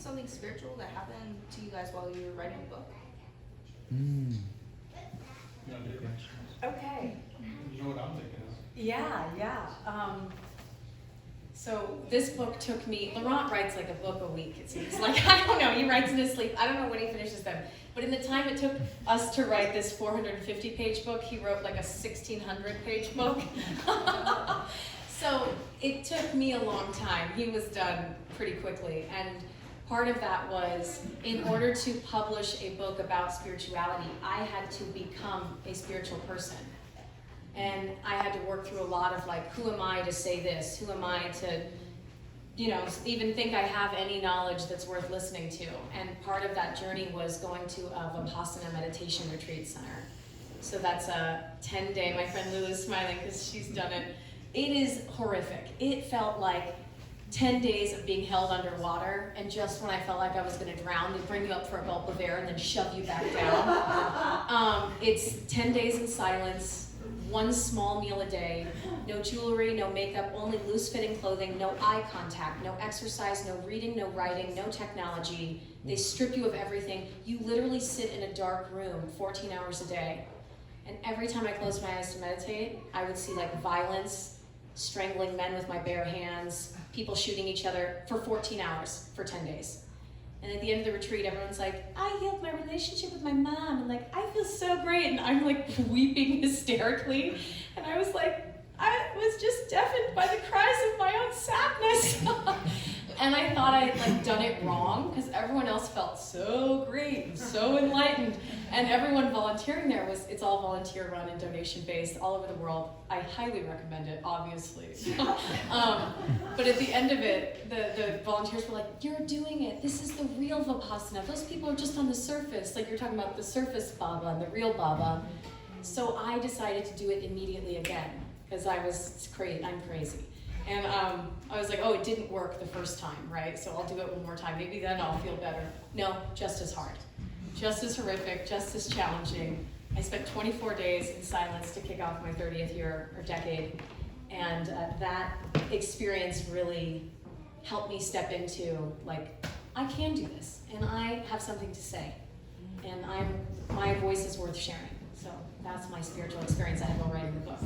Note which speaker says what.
Speaker 1: something spiritual that happened to you guys while you were writing the book?
Speaker 2: Okay.
Speaker 3: You know what I'm thinking of?
Speaker 2: Yeah. So this book took me, Laurent writes like a book a week, it seems like. I don't know, he writes in his sleep. I don't know when he finishes them. But in the time it took us to write this 450-page book, he wrote like a 1,600-page book. So it took me a long time. He was done pretty quickly. And part of that was, in order to publish a book about spirituality, I had to become a spiritual person. And I had to work through a lot of like, who am I to say this? Who am I to, even think I have any knowledge that's worth listening to? And part of that journey was going to a Vipassana meditation retreat center. So that's a 10-day, my friend Lou is smiling because she's done it. It is horrific. It felt like 10 days of being held underwater, and just when I felt like I was gonna drown, they bring you up for a gulp of air and then shove you back down. It's 10 days in silence, one small meal a day, no jewelry, no makeup, only loose-fitting clothing, no eye contact, no exercise, no reading, no writing, no technology. They strip you of everything. You literally sit in a dark room 14 hours a day. And every time I closed my eyes to meditate, I would see like violence, strangling men with my bare hands, people shooting each other for 14 hours for 10 days. And at the end of the retreat, everyone's like, I healed my relationship with my mom, and like, I feel so great. And I'm like weeping hysterically. And I was like, I was just deafened by the cries of my own sadness. And I thought I had like done it wrong because everyone else felt so great and so enlightened. And everyone volunteering there it's all volunteer run and donation based all over the world. I highly recommend it, obviously. But at the end of it, the volunteers were like, you're doing it. This is the real Vipassana. Those people are just on the surface. Like you're talking about the surface Baba and the real Baba. So I decided to do it immediately again because I'm crazy. And I was like, oh, it didn't work the first time, right? So I'll do it one more time. Maybe then I'll feel better. No, just as hard. Just as horrific, just as challenging. I spent 24 days in silence to kick off my 30th year or decade. And that experience really helped me step into, like, I can do this. And I have something to say. And my voice is worth sharing. So that's my spiritual experience I had while writing the book.